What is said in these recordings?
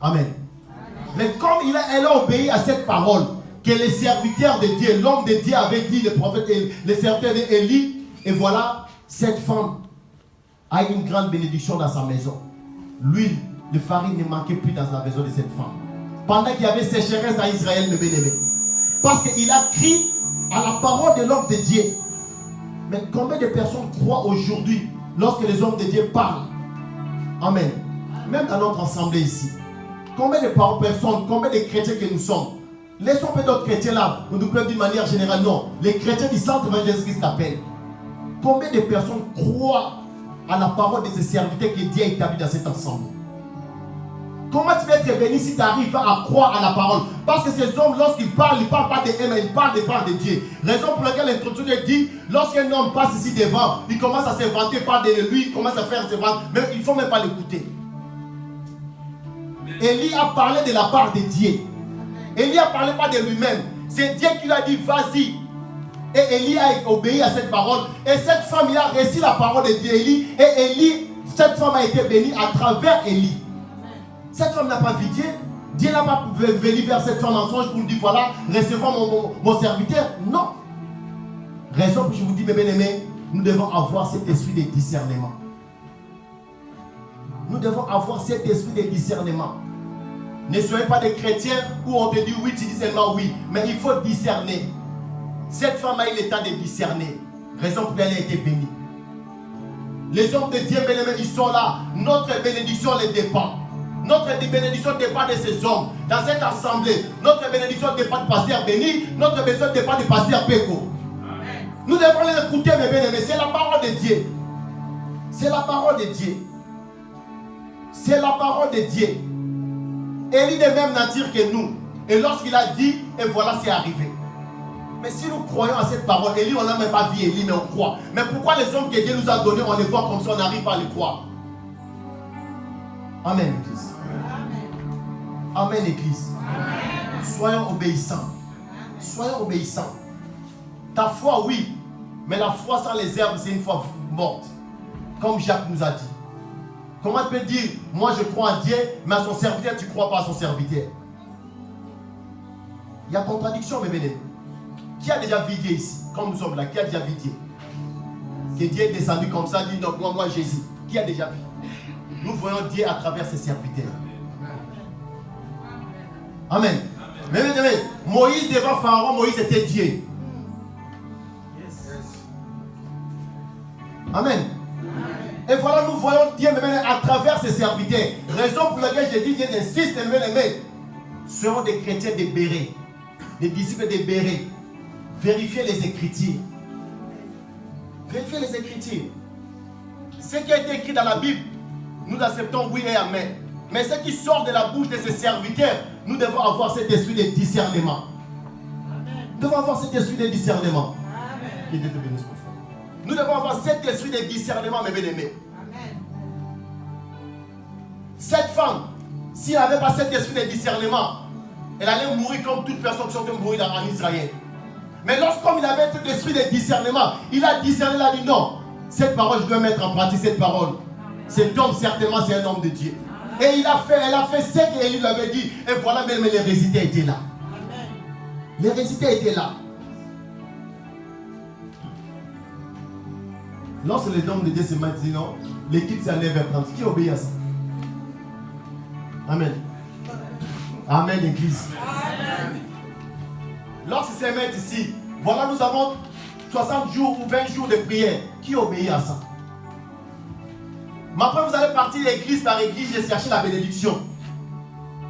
Amen. Mais comme elle a obéi à cette parole, que les serviteurs de Dieu, l'homme de Dieu avait dit, le prophète, les serviteurs d'Élie, et voilà, cette femme a une grande bénédiction dans sa maison. L'huile, le farine ne manquait plus dans la maison de cette femme. Pendant qu'il y avait sécheresse à Israël, mes bien-aimés. Parce qu'il a crié à la parole de l'homme de Dieu. Mais combien de personnes croient aujourd'hui lorsque les hommes de Dieu parlent? Amen. Même dans notre assemblée ici. Combien de personnes, combien de chrétiens que nous sommes? Laissons peut-être d'autres chrétiens là, nous plaît d'une manière générale. Non, les chrétiens du centre évangélique Jésus-Christ appellent. Combien de personnes croient à la parole de ces serviteurs que Dieu a établi dans cet ensemble? Comment tu vas être béni si tu arrives à croire à la parole? Parce que ces hommes, lorsqu'ils parlent, ils ne parlent pas de eux, mais ils parlent des paroles de Dieu. Raison pour laquelle l'introduction dit, lorsqu'un homme passe ici devant, il commence à se vanter par de lui, il commence à faire ses ventes, mais il ne faut même pas l'écouter. Élie a parlé de la part de Dieu. Élie a parlé pas de lui-même. C'est Dieu qui lui a dit, vas-y. Et Élie a obéi à cette parole. Et cette femme, il a reçu la parole de Dieu, Élie. Et Élie, cette femme a été bénie à travers Élie. Cette femme n'a pas vu Dieu. Dieu n'a pas venu vers cette femme en songe pour nous dire, voilà, recevons mon serviteur. Non. Raison pour que je vous dis, mes bien-aimés, nous devons avoir cet esprit de discernement. Nous devons avoir cet esprit de discernement. Ne soyez pas des chrétiens où on te dit oui, tu dis seulement oui. Mais il faut discerner. Cette femme a eu le temps de discerner. Raison pour laquelle elle a été bénie. Les hommes de Dieu, bien-aimés, ils sont là. Notre bénédiction les dépend. Notre bénédiction dépend de ces hommes. Dans cette assemblée, notre bénédiction dépend de pasteur béni. Notre bénédiction dépend de pasteur Péco. Nous devons les écouter, mes bien-aimés. C'est la parole de Dieu. C'est la parole de Dieu. C'est la parole de Dieu. Élie de même nature que nous. Et lorsqu'il a dit, et voilà, c'est arrivé. Mais si nous croyons à cette parole, Élie, on n'a même pas vu Élie, mais on croit. Mais pourquoi les hommes que Dieu nous a donnés, on les voit comme ça, on n'arrive pas à les croire? Amen, Église. Amen, Église. Amen. Soyons obéissants. Soyons obéissants. Ta foi, oui. Mais la foi sans les herbes, c'est une foi morte. Comme Jacques nous a dit. Comment tu peux dire, moi je crois en Dieu, mais à son serviteur, tu ne crois pas à son serviteur? Il y a contradiction, mes bien-aimés. Qui a déjà vu Dieu ici? Comme nous sommes là, qui a déjà vu Dieu? Que Dieu est descendu comme ça, dit non, moi Jésus. Qui a déjà vu? Nous voyons Dieu à travers ses serviteurs. Amen. Mais bien aimés, Moïse devant Pharaon, Moïse était Dieu. Amen. Et voilà, nous voyons Dieu à travers ses serviteurs. Raison pour laquelle j'ai dit, Dieu insiste, mes aimés, seront des chrétiens de Béret, des disciples de Béret. Vérifiez les Écritures. Vérifiez les Écritures. Ce qui a été écrit dans la Bible, nous acceptons oui et amen. Mais ce qui sort de la bouche de ses serviteurs, nous devons avoir cet esprit de discernement. Nous devons avoir cet esprit de discernement. Amen. Nous devons avoir cet esprit de discernement, mes bien-aimés. Cette femme, si elle n'avait pas cet esprit de discernement, elle allait mourir comme toute personne qui sont mourir en Israël. Mais lorsqu'il avait cet esprit de discernement, il a discerné, il a dit non, cette parole, je dois mettre en pratique cette parole. Cet homme, certainement, c'est un homme de Dieu. Et elle a fait ce qu'Élie lui avait dit. Et voilà, même les résultats étaient là. Les résultats étaient là. Lorsque les hommes de Dieu se mettent, disent non, l'équipe s'en lève vers 30. Qui obéit à ça? Amen. Amen, Église. Amen. Lorsqu'ils se mettent ici, voilà, nous avons 60 jours ou 20 jours de prière. Qui obéit à ça? Mais après, vous allez partir église par église et chercher la bénédiction.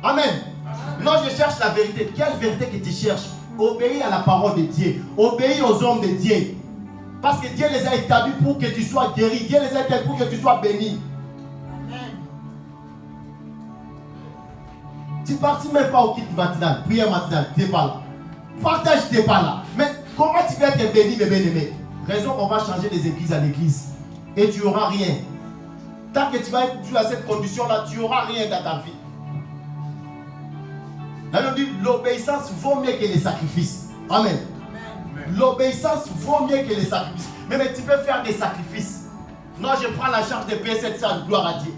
Amen. Amen. Non, je cherche la vérité. Quelle vérité que tu cherches? Obéis à la parole de Dieu. Obéis aux hommes de Dieu. Parce que Dieu les a établis pour que tu sois guéri. Dieu les a établis pour que tu sois béni. Amen. Tu ne partis même pas au kit matinal, prière matinale, tu n'es pas là. Partage, tu n'es pas là. Mais comment tu vas être béni, mes bien-aimés? Raison qu'on va changer des églises en église. Et tu n'auras rien. Tant que tu vas être dans cette condition-là, tu n'auras rien dans ta vie. La Bible dit l'obéissance vaut mieux que les sacrifices. Amen. L'obéissance vaut mieux que les sacrifices. Mais tu peux faire des sacrifices. Non, je prends la charge de payer cette salle, gloire à Dieu.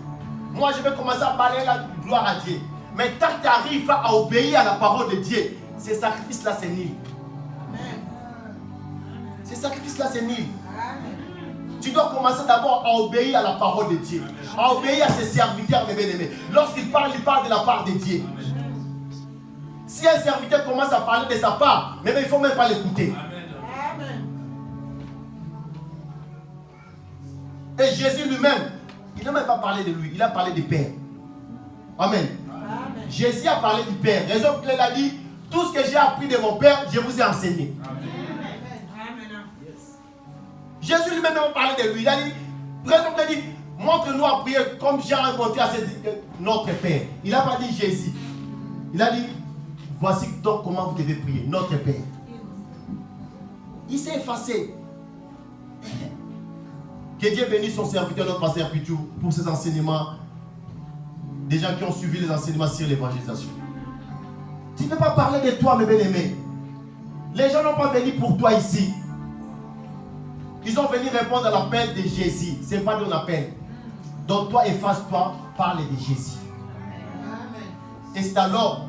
Moi, je vais commencer à balayer la gloire à Dieu. Mais tant que tu arrives à obéir à la parole de Dieu, ces sacrifices-là, c'est nul. Ces sacrifices-là, c'est nul. Tu dois commencer d'abord à obéir à la parole de Dieu. À obéir à ses serviteurs, mes bien-aimés. Lorsqu'il parle de la part de Dieu. Si un serviteur commence à parler de sa part, mais il ne faut même pas l'écouter. Et Jésus lui-même, il n'a même pas parlé de lui, il a parlé du Père. Amen. Amen. Jésus a parlé du Père. Raison qu'il a dit, tout ce que j'ai appris de mon Père, je vous ai enseigné. Amen. Jésus lui-même a parlé de lui. Il a dit, raison qu'il a dit, montre-nous à prier comme Jean a montré à notre Père. Il n'a pas dit Jésus. Il a dit, voici donc comment vous devez prier, notre Père. Il s'est effacé. Que Dieu bénisse son serviteur, notre pasteur Pitou, pour ses enseignements. Des gens qui ont suivi les enseignements sur l'évangélisation. Tu ne peux pas parler de toi, mes bien-aimés. Les gens n'ont pas venu pour toi ici. Ils ont venu répondre à l'appel de Jésus. Ce n'est pas ton appel. Donc toi, efface-toi, parle de Jésus. Et c'est alors,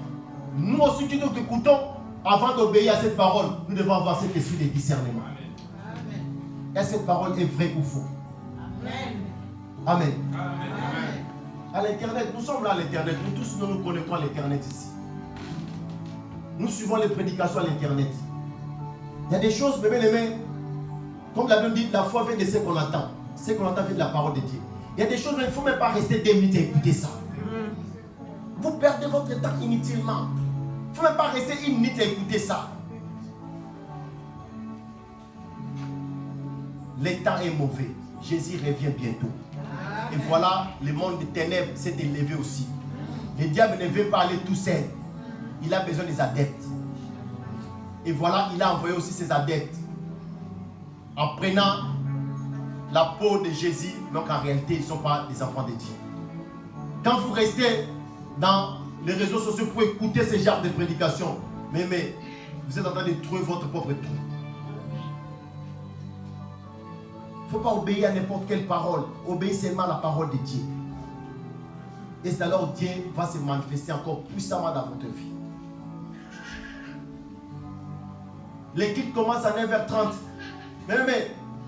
nous aussi qui nous écoutons, avant d'obéir à cette parole, nous devons avoir cet esprit de discernement. Est-ce que cette parole est vraie ou faux? Amen. Amen. À l'internet, nous sommes là à l'internet. Nous tous, nous connaissons l'internet ici. Nous suivons les prédications à l'internet. Il y a des choses, mes bien-aimés, comme la Bible dit, la foi vient de ce qu'on entend. Ce qu'on entend vient de la parole de Dieu. Il y a des choses, mais il ne faut même pas rester 2 minutes à écouter ça. Vous perdez votre temps inutilement. Il ne faut même pas rester 1 minute à écouter ça. Le temps est mauvais. Jésus revient bientôt. Et voilà, le monde des ténèbres s'est élevé aussi. Le diable ne veut pas aller tout seul. Il a besoin des adeptes. Et voilà, il a envoyé aussi ses adeptes. En prenant la peau de Jésus, donc en réalité, ils ne sont pas des enfants de Dieu. Quand vous restez dans les réseaux sociaux pour écouter ce genre de prédication, mais vous êtes en train de trouver votre propre trou. Il ne faut pas obéir à n'importe quelle parole. Obéir seulement à la parole de Dieu. Et c'est alors Dieu va se manifester encore puissamment dans votre vie. L'équipe commence à 9h30. Mais